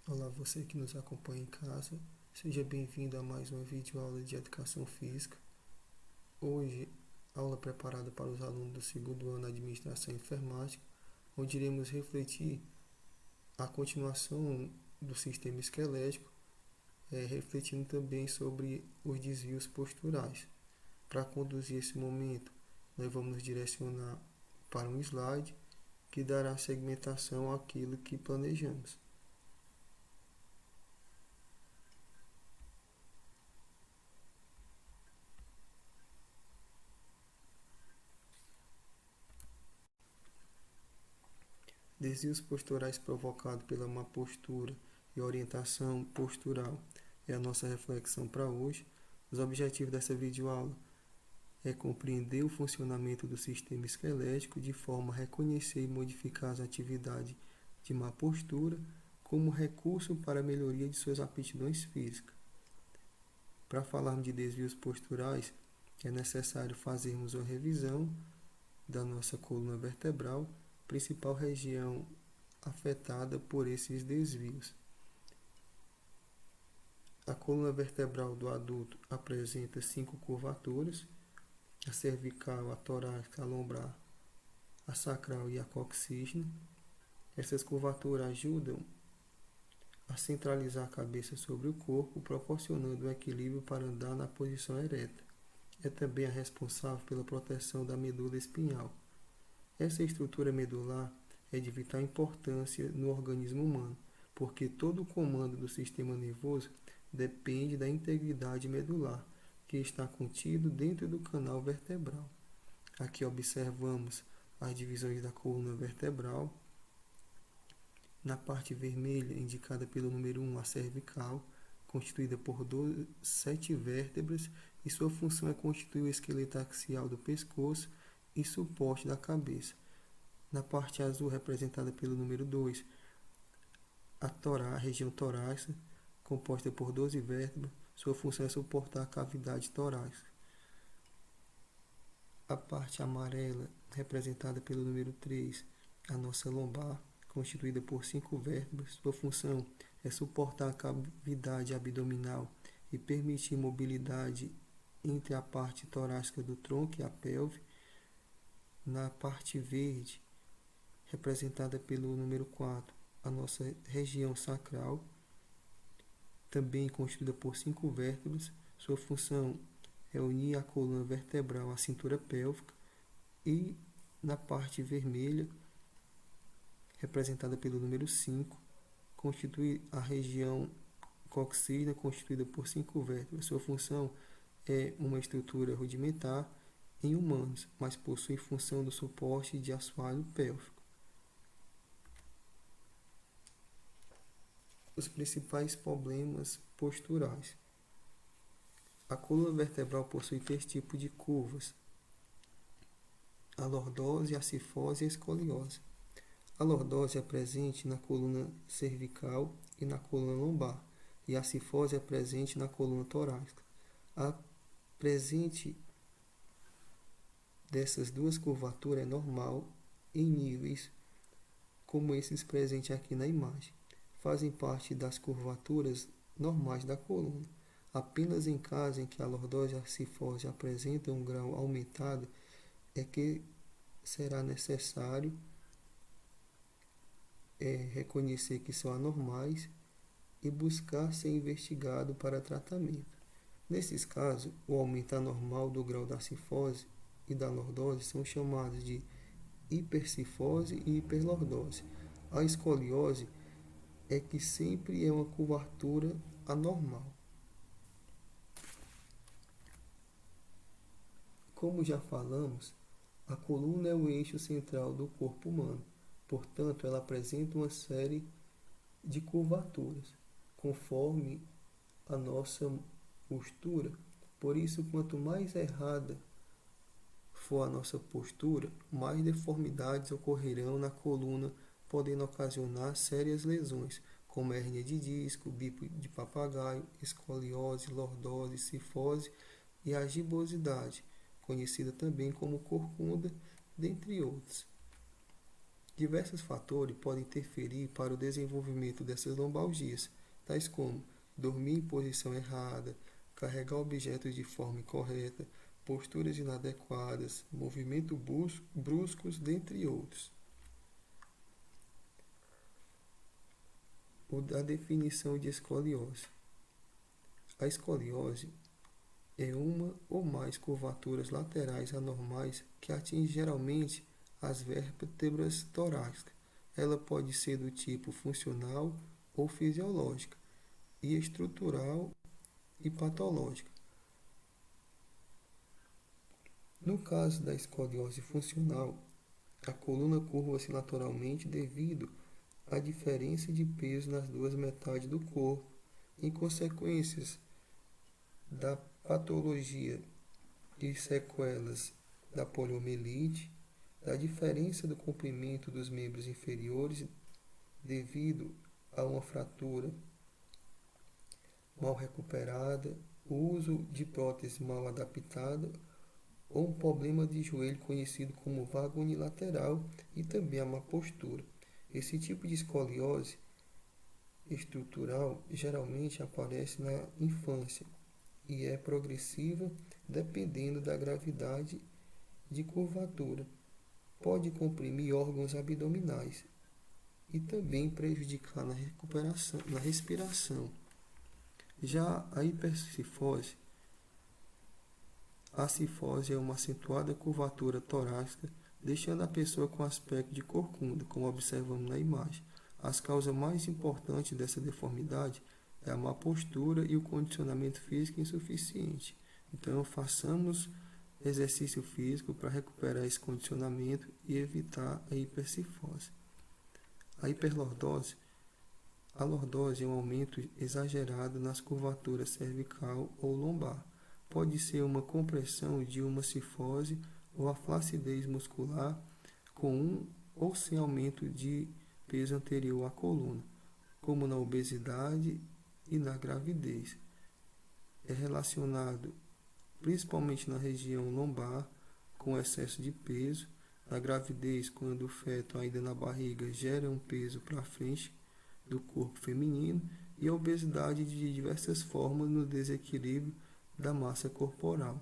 Olá, você que nos acompanha em casa, seja bem-vindo a mais uma videoaula de Educação Física. Hoje, aula preparada para os alunos do segundo ano de Administração e Enfermagem, onde iremos refletir a continuação do sistema esquelético, refletindo também sobre os desvios posturais. Para conduzir esse momento, nós vamos nos direcionar para um slide que dará segmentação àquilo que planejamos. Desvios posturais provocados pela má postura e orientação postural é a nossa reflexão para hoje. Os objetivos dessa videoaula é compreender o funcionamento do sistema esquelético de forma a reconhecer e modificar as atividades de má postura como recurso para a melhoria de suas aptidões físicas. Para falarmos de desvios posturais, é necessário fazermos uma revisão da nossa coluna vertebral, principal região afetada por esses desvios. A coluna vertebral do adulto apresenta 5 curvaturas: a cervical, a torácica, a lombar, a sacral e a coxígea. Essas curvaturas ajudam a centralizar a cabeça sobre o corpo, proporcionando um equilíbrio para andar na posição ereta. É também a responsável pela proteção da medula espinhal. Essa estrutura medular é de vital importância no organismo humano, porque todo o comando do sistema nervoso depende da integridade medular, que está contido dentro do canal vertebral. Aqui observamos as divisões da coluna vertebral. Na parte vermelha, indicada pelo número 1, a cervical, constituída por 7 vértebras, e sua função é constituir o esqueleto axial do pescoço e suporte da cabeça. Na parte azul, representada pelo número 2, a região torácica, composta por 12 vértebras, sua função é suportar a cavidade torácica. A parte amarela, representada pelo número 3, a nossa lombar, constituída por 5 vértebras, sua função é suportar a cavidade abdominal e permitir mobilidade entre a parte torácica do tronco e a pelve. Na parte verde, representada pelo número 4, a nossa região sacral, também constituída por 5 vértebras, sua função é unir a coluna vertebral à cintura pélvica. E na parte vermelha, representada pelo número 5, constitui a região coxígea, constituída por 5 vértebras. Sua função é uma estrutura rudimentar em humanos, mas possui função do suporte de assoalho pélvico. Os principais problemas posturais. A coluna vertebral possui 3 tipos de curvas: a lordose, a cifose e a escoliose. A lordose é presente na coluna cervical e na coluna lombar, e a cifose é presente na coluna torácica. A presente dessas duas curvaturas é normal em níveis como esses presentes aqui na imagem. Fazem parte das curvaturas normais da coluna. Apenas em caso em que a lordose e a cifose apresentam um grau aumentado é que será necessário reconhecer que são anormais e buscar ser investigado para tratamento. Nesses casos, o aumento anormal do grau da cifose e da lordose são chamados de hipercifose e hiperlordose. A escoliose é que sempre é uma curvatura anormal. Como já falamos, a coluna é o eixo central do corpo humano, portanto, ela apresenta uma série de curvaturas, conforme a nossa postura. Por isso, quanto mais errada for a nossa postura, mais deformidades ocorrerão na coluna, podendo ocasionar sérias lesões, como hérnia de disco, bico de papagaio, escoliose, lordose, cifose e a gibosidade, conhecida também como corcunda, dentre outros. Diversos fatores podem interferir para o desenvolvimento dessas lombalgias, tais como dormir em posição errada, carregar objetos de forma incorreta, posturas inadequadas, movimentos bruscos, dentre outros. A definição de escoliose. A escoliose é uma ou mais curvaturas laterais anormais que atingem geralmente as vértebras torácicas. Ela pode ser do tipo funcional ou fisiológica, e estrutural e patológica. No caso da escoliose funcional, a coluna curva-se lateralmente devido à diferença de peso nas duas metades do corpo, em consequências da patologia e sequelas da poliomielite, da diferença do comprimento dos membros inferiores devido a uma fratura mal recuperada, o uso de prótese mal adaptada ou um problema de joelho conhecido como vago unilateral e também a má postura. Esse tipo de escoliose estrutural geralmente aparece na infância e é progressiva dependendo da gravidade de curvatura. Pode comprimir órgãos abdominais e também prejudicar na recuperação, na respiração. Já a cifose é uma acentuada curvatura torácica, deixando a pessoa com aspecto de corcunda, como observamos na imagem. As causas mais importantes dessa deformidade é a má postura e o condicionamento físico insuficiente. Então, façamos exercício físico para recuperar esse condicionamento e evitar a hipercifose. A hiperlordose. A lordose é um aumento exagerado nas curvaturas cervical ou lombar. Pode ser uma compressão de uma cifose ou a flacidez muscular com um ou sem aumento de peso anterior à coluna, como na obesidade e na gravidez. É relacionado principalmente na região lombar com excesso de peso, na gravidez, quando o feto ainda na barriga gera um peso para frente do corpo feminino, e a obesidade de diversas formas no desequilíbrio da massa corporal.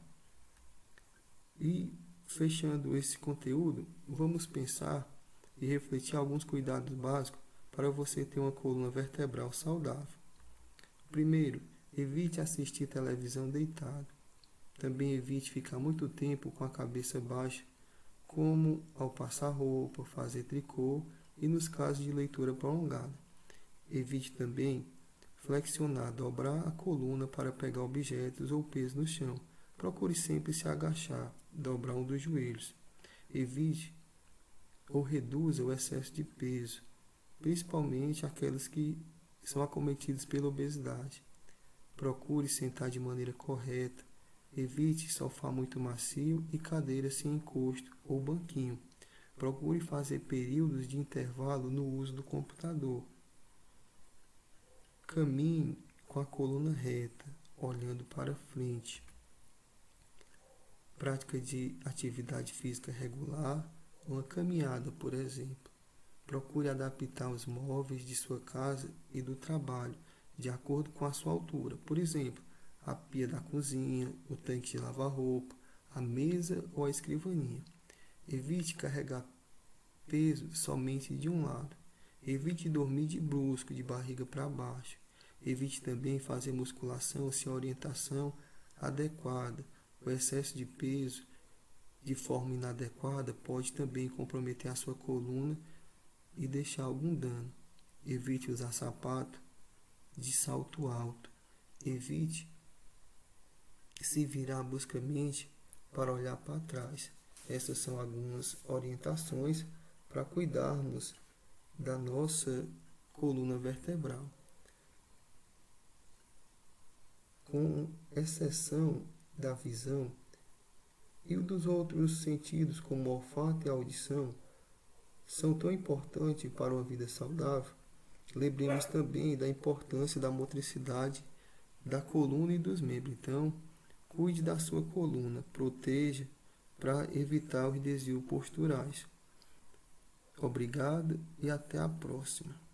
E, fechando esse conteúdo, vamos pensar e refletir alguns cuidados básicos para você ter uma coluna vertebral saudável. Primeiro, evite assistir televisão deitado. Também evite ficar muito tempo com a cabeça baixa, como ao passar roupa, fazer tricô e nos casos de leitura prolongada. Evite também flexionar, dobrar a coluna para pegar objetos ou peso no chão. Procure sempre se agachar, dobrar um dos joelhos. Evite ou reduza o excesso de peso, principalmente aqueles que são acometidos pela obesidade. Procure sentar de maneira correta. Evite sofá muito macio e cadeira sem encosto ou banquinho. Procure fazer períodos de intervalo no uso do computador. Caminhe com a coluna reta, olhando para frente. Prática de atividade física regular, uma caminhada, por exemplo. Procure adaptar os móveis de sua casa e do trabalho de acordo com a sua altura. Por exemplo, a pia da cozinha, o tanque de lavar roupa, a mesa ou a escrivaninha. Evite carregar peso somente de um lado. Evite dormir de brusco, de barriga para baixo. Evite também fazer musculação sem orientação adequada. O excesso de peso de forma inadequada pode também comprometer a sua coluna e deixar algum dano. Evite usar sapato de salto alto. Evite se virar bruscamente para olhar para trás. Essas são algumas orientações para cuidarmos da nossa coluna vertebral. Com exceção da visão e dos outros sentidos, como o olfato e a audição, são tão importantes para uma vida saudável, lembremos também da importância da motricidade da coluna e dos membros. Então, cuide da sua coluna, proteja para evitar os desvios posturais. Obrigado e até a próxima.